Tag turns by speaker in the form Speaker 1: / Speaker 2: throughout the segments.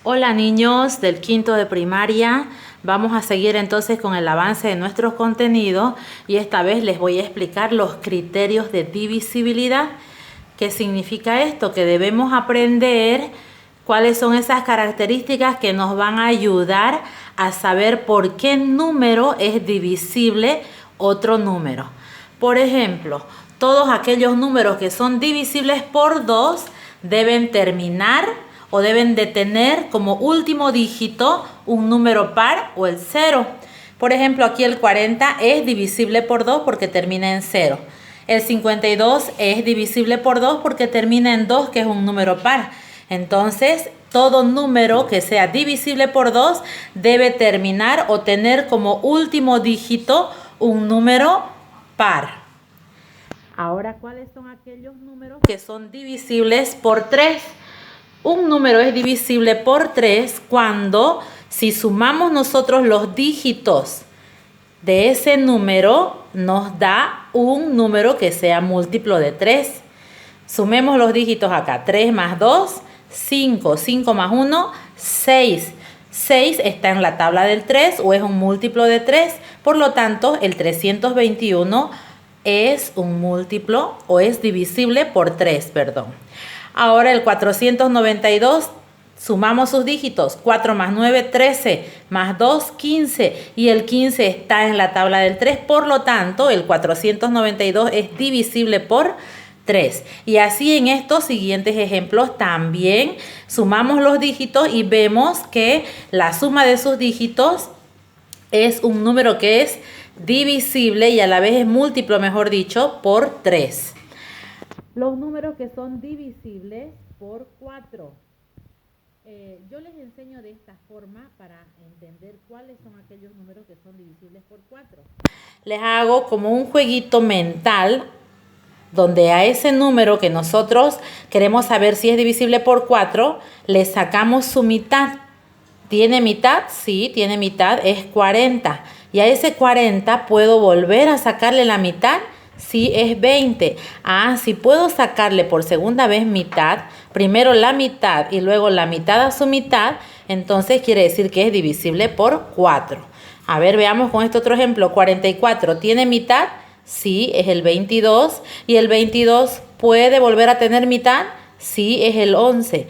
Speaker 1: Hola niños del quinto de primaria, vamos a seguir entonces con el avance de nuestros contenidos y esta vez les voy a explicar los criterios de divisibilidad. ¿Qué significa esto? Que debemos aprender cuáles son esas características que nos van a ayudar a saber por qué número es divisible otro número. Por ejemplo, todos aquellos números que son divisibles por 2 deben terminar o deben de tener como último dígito un número par o el 0. Por ejemplo, aquí el 40 es divisible por 2 porque termina en 0. El 52 es divisible por 2 porque termina en 2, que es un número par. Entonces, todo número que sea divisible por 2 debe terminar o tener como último dígito un número par. Ahora, ¿cuáles son aquellos números que son divisibles por 3? Un número es divisible por 3 cuando, si sumamos nosotros los dígitos de ese número, nos da un número que sea múltiplo de 3. Sumemos los dígitos acá. 3 más 2, 5. 5 más 1, 6. 6 está en la tabla del 3 o es un múltiplo de 3. Por lo tanto, el 321 es un múltiplo o es divisible por 3, perdón. Ahora el 492, sumamos sus dígitos, 4 más 9, 13, más 2, 15, y el 15 está en la tabla del 3, por lo tanto el 492 es divisible por 3. Y así en estos siguientes ejemplos también sumamos los dígitos y vemos que la suma de sus dígitos es un número que es divisible y a la vez es múltiplo, mejor dicho, por 3. Los números que son divisibles por 4. Yo les enseño de esta forma para entender cuáles son aquellos números que son divisibles por 4. Les hago como un jueguito mental donde a ese número que nosotros queremos saber si es divisible por 4, le sacamos su mitad. ¿Tiene mitad? Sí, tiene mitad, es 40. Y a ese 40 puedo volver a sacarle la mitad. Sí, es 20. Si puedo sacarle por segunda vez mitad, primero la mitad y luego la mitad a su mitad, entonces quiere decir que es divisible por 4. A ver, veamos con este otro ejemplo. 44, ¿tiene mitad? Sí, es el 22. ¿Y el 22 puede volver a tener mitad? Sí, es el 11.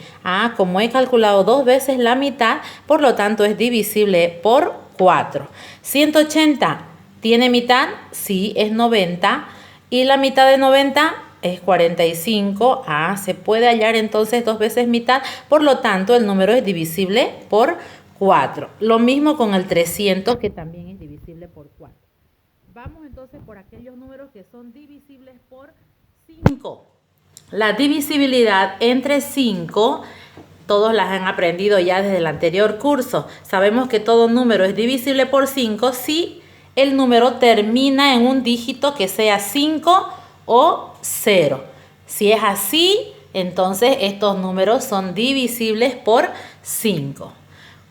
Speaker 1: Como he calculado 2 veces la mitad, por lo tanto es divisible por 4. 180, ¿tiene mitad? Sí, es 90. Y la mitad de 90 es 45. Se puede hallar entonces 2 veces mitad. Por lo tanto, el número es divisible por 4. Lo mismo con el 300, que también es divisible por 4. Vamos entonces por aquellos números que son divisibles por 5. La divisibilidad entre 5, todos las han aprendido ya desde el anterior curso. Sabemos que todo número es divisible por 5 si el número termina en un dígito que sea 5 o 0. Si es así, entonces estos números son divisibles por 5.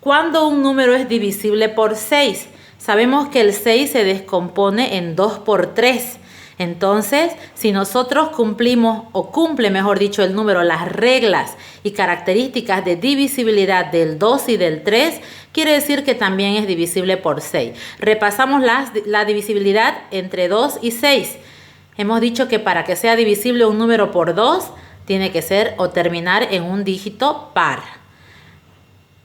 Speaker 1: ¿Cuándo un número es divisible por 6? Sabemos que el 6 se descompone en 2 por 3. Entonces, si nosotros cumplimos, o cumple mejor dicho el número, las reglas y características de divisibilidad del 2 y del 3, quiere decir que también es divisible por 6. Repasamos la divisibilidad entre 2 y 6. Hemos dicho que para que sea divisible un número por 2, tiene que ser o terminar en un dígito par.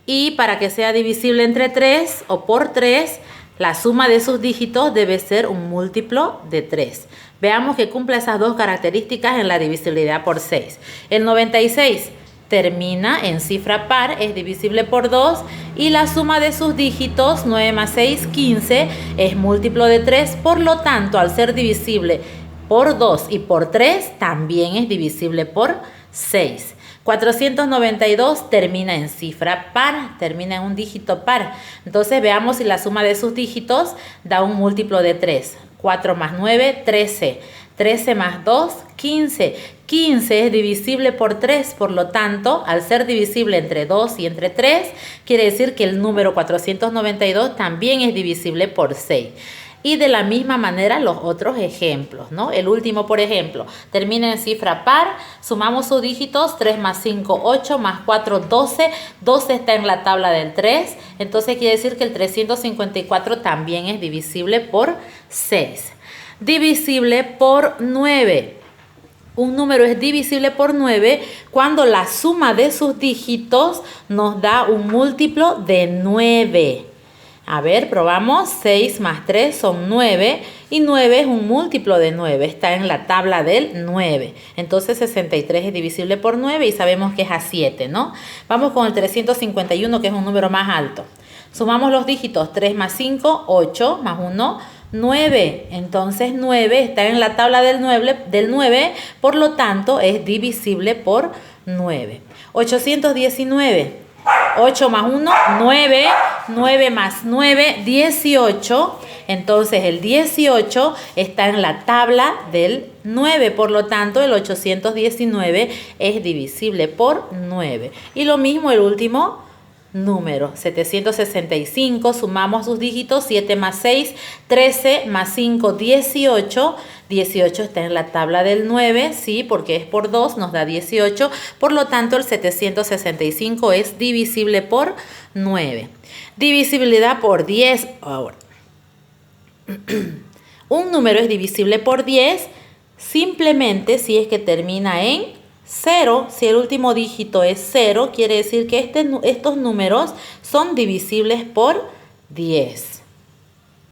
Speaker 1: Y para que sea divisible entre 3 o por 3, la suma de sus dígitos debe ser un múltiplo de 3. Veamos que cumple esas dos características en la divisibilidad por 6. El 96 termina en cifra par, es divisible por 2 y la suma de sus dígitos, 9 más 6, 15, es múltiplo de 3. Por lo tanto, al ser divisible por 2 y por 3, también es divisible por 6. 492 termina en cifra par, termina en un dígito par. Entonces veamos si la suma de sus dígitos da un múltiplo de 3. 4 más 9, 13. 13 más 2, 15. 15 es divisible por 3, por lo tanto, al ser divisible entre 2 y entre 3, quiere decir que el número 492 también es divisible por 6. Y de la misma manera los otros ejemplos, ¿no? El último, por ejemplo, termina en cifra par, sumamos sus dígitos, 3 más 5, 8, más 4, 12. 12 está en la tabla del 3, entonces quiere decir que el 354 también es divisible por 6. Divisible por 9. Un número es divisible por 9 cuando la suma de sus dígitos nos da un múltiplo de 9. A ver, probamos. 6 más 3 son 9 y 9 es un múltiplo de 9. Está en la tabla del 9. Entonces 63 es divisible por 9 y sabemos que es a 7, ¿no? Vamos con el 351, que es un número más alto. Sumamos los dígitos. 3 más 5, 8, más 1, 9. Entonces 9 está en la tabla del 9, por lo tanto es divisible por 9. 819. 8 más 1, 9. 9 más 9, 18. Entonces el 18 está en la tabla del 9. Por lo tanto, el 819 es divisible por 9. Y lo mismo el último número, 765. Sumamos sus dígitos. 7 más 6, 13, más 5, 18. 18 está en la tabla del 9, sí, porque es por 2, nos da 18. Por lo tanto, el 765 es divisible por 9. Divisibilidad por 10. Ahora, un número es divisible por 10 simplemente si es que termina en 0. Si el último dígito es 0, quiere decir que estos números son divisibles por 10.